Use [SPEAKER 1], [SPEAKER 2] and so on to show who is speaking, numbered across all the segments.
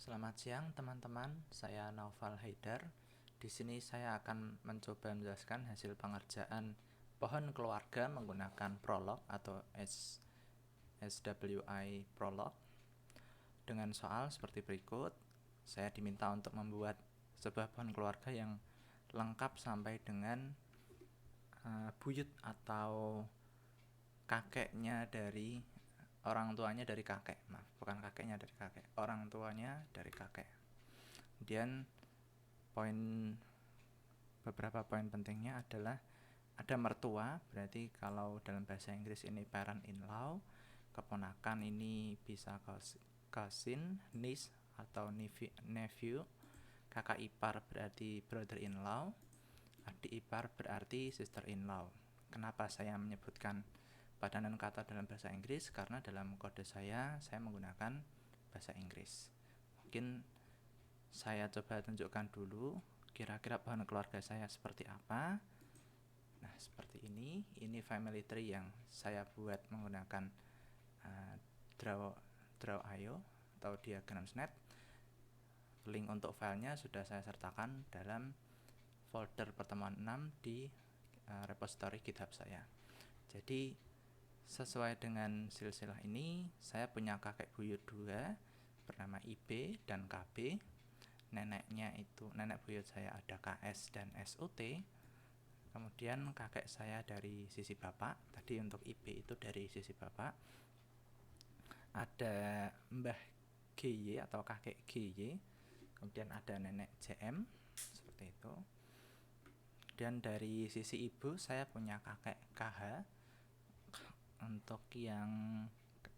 [SPEAKER 1] Selamat siang teman-teman, saya Naufal Haidar. Di sini saya akan mencoba menjelaskan hasil pengerjaan pohon keluarga menggunakan Prolog atau SWI Prolog dengan soal seperti berikut. Saya diminta untuk membuat sebuah pohon keluarga yang lengkap sampai dengan buyut atau kakeknya dari orang tuanya dari kakek, bukan kakeknya dari kakek, orang tuanya dari kakek. Kemudian beberapa poin pentingnya adalah ada mertua, berarti kalau dalam bahasa Inggris ini parent-in-law, keponakan ini bisa cousin, niece atau nephew, kakak ipar berarti brother-in-law, adik ipar berarti sister-in-law. Kenapa saya menyebutkan padanan kata dalam bahasa Inggris? Karena dalam kode saya menggunakan bahasa Inggris. Mungkin saya coba tunjukkan dulu kira-kira pohon keluarga saya seperti apa. Nah, seperti ini family tree yang saya buat menggunakan Draw.io atau Diagrams.net. Link untuk filenya sudah saya sertakan dalam folder pertemuan 6 di repository GitHub saya. Jadi sesuai dengan silsilah ini, saya punya kakek buyut 2 bernama IB dan KB. Nenek buyut saya ada KS dan SUT. Kemudian kakek saya dari sisi bapak, tadi untuk IB itu dari sisi bapak, ada Mbah GY atau kakek GY. Kemudian ada nenek JM, seperti itu. Dan dari sisi ibu saya punya kakek KH. Untuk yang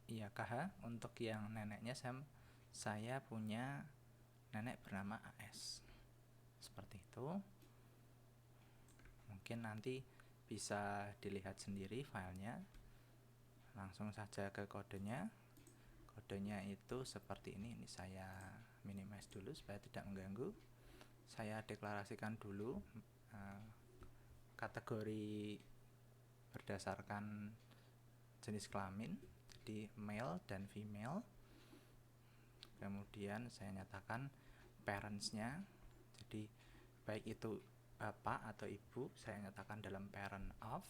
[SPEAKER 1] KH, untuk yang neneknya saya punya nenek bernama AS. Seperti itu. Mungkin nanti bisa dilihat sendiri filenya. Langsung saja ke kodenya. Kodenya itu seperti ini. Ini saya minimize dulu supaya tidak mengganggu. Saya deklarasikan dulu kategori berdasarkan jenis kelamin, jadi male dan female. Kemudian saya nyatakan parentsnya, jadi baik itu bapak atau ibu, saya nyatakan dalam parent of.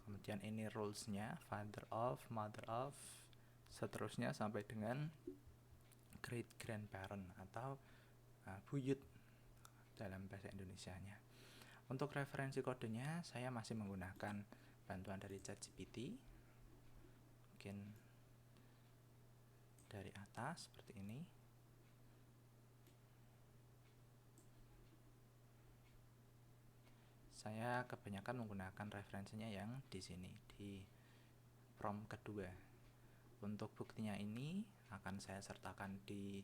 [SPEAKER 1] Kemudian ini rulesnya, father of, mother of, seterusnya sampai dengan great grandparent atau buyut dalam bahasa Indonesianya. Untuk referensi kodenya saya masih menggunakan bantuan dari ChatGPT. Mungkin dari atas seperti ini. Saya kebanyakan menggunakan referensinya yang di sini, di prompt kedua. Untuk buktinya ini akan saya sertakan di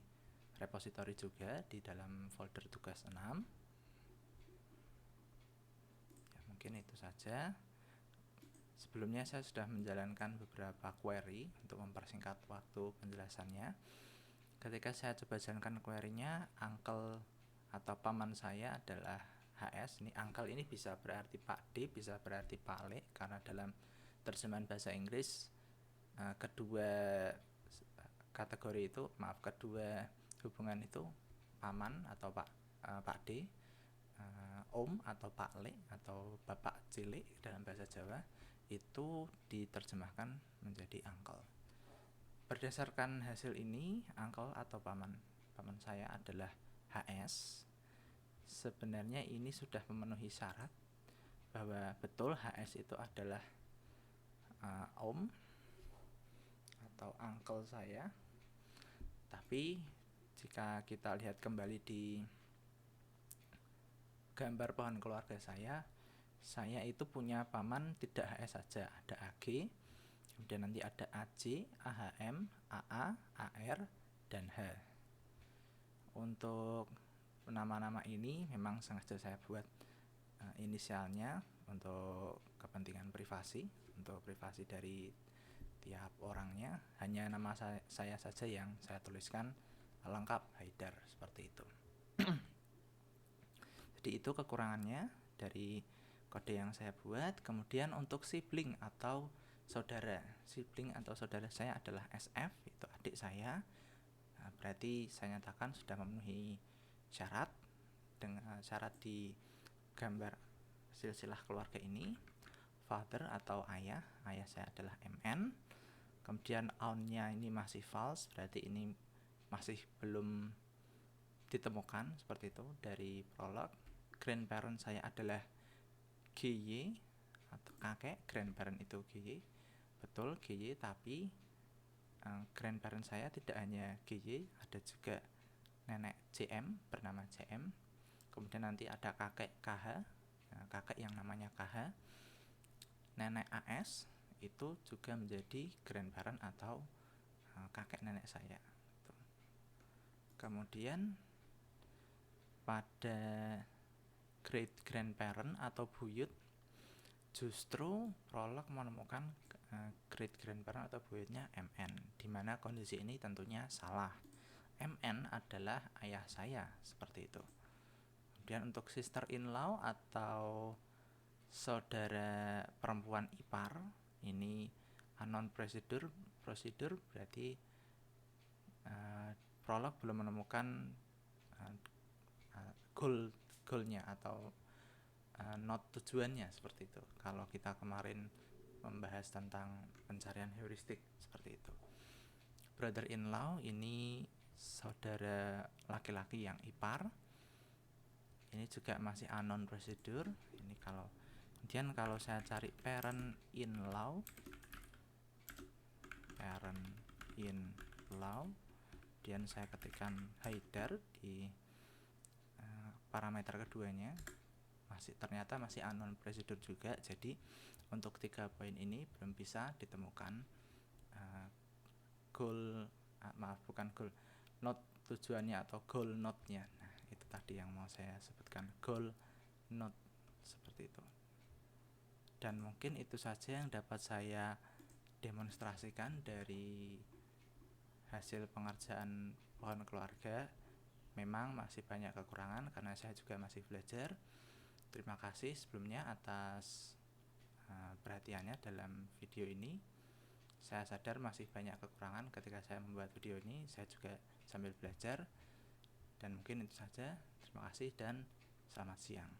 [SPEAKER 1] repository juga di dalam folder tugas 6. Ya, mungkin itu saja. Sebelumnya saya sudah menjalankan beberapa query untuk mempersingkat waktu penjelasannya. Ketika saya coba jalankan query-nya, uncle atau paman saya adalah HS. Ini uncle ini bisa berarti Pak D, bisa berarti Pak Le, karena dalam terjemahan bahasa Inggris kedua hubungan itu paman atau Pak D, Om atau Pak Le atau Bapak Cilik dalam bahasa Jawa itu diterjemahkan menjadi uncle. Berdasarkan hasil ini, uncle atau paman saya adalah HS. Sebenarnya ini sudah memenuhi syarat bahwa betul HS itu adalah om atau uncle saya. Tapi jika kita lihat kembali di gambar pohon keluarga saya itu punya paman tidak HS saja, ada AG, kemudian nanti ada AC, AHM, AA, AR, dan H. Untuk nama-nama ini memang sengaja saya buat inisialnya untuk kepentingan privasi, untuk privasi dari tiap orangnya. Hanya nama saya saja yang saya tuliskan lengkap Haidar, seperti itu. Jadi itu kekurangannya dari kode yang saya buat. Kemudian untuk sibling atau saudara saya adalah SF, itu adik saya, berarti saya nyatakan sudah memenuhi syarat dengan syarat di gambar silsilah keluarga ini. Father atau ayah saya adalah MN. Kemudian on-nya ini masih false, berarti ini masih belum ditemukan, seperti itu dari prolog. Grandparent saya adalah GY atau kakek, grandparent itu GY, betul GY, tapi grandparent saya tidak hanya GY, ada juga nenek CM bernama CM. Kemudian nanti ada kakek KH, kakek yang namanya KH. Nenek AS itu juga menjadi grandparent atau kakek nenek saya. Kemudian pada great grandparent atau buyut, justru prolog menemukan great grandparent atau buyutnya MN, dimana kondisi ini tentunya salah. MN adalah ayah saya, seperti itu. Kemudian untuk sister in law atau saudara perempuan ipar, ini unknown procedure, berarti prolog belum menemukan goalnya atau not tujuannya, seperti itu. Kalau kita kemarin membahas tentang pencarian heuristik, seperti itu. Brother in law ini saudara laki-laki yang ipar, ini juga masih unknown procedure. Ini kemudian kalau saya cari parent in law, kemudian saya ketikkan Haidar di parameter keduanya, ternyata masih unknown procedure juga. Jadi untuk 3 poin ini belum bisa ditemukan not tujuannya atau goal notnya. Nah, itu tadi yang mau saya sebutkan, goal not, seperti itu. Dan mungkin itu saja yang dapat saya demonstrasikan dari hasil pengerjaan pohon keluarga. Memang masih banyak kekurangan karena saya juga masih belajar. Terima kasih sebelumnya atas perhatiannya dalam video ini. Saya sadar masih banyak kekurangan ketika saya membuat video ini, saya juga sambil belajar. Dan mungkin itu saja. Terima kasih dan selamat siang.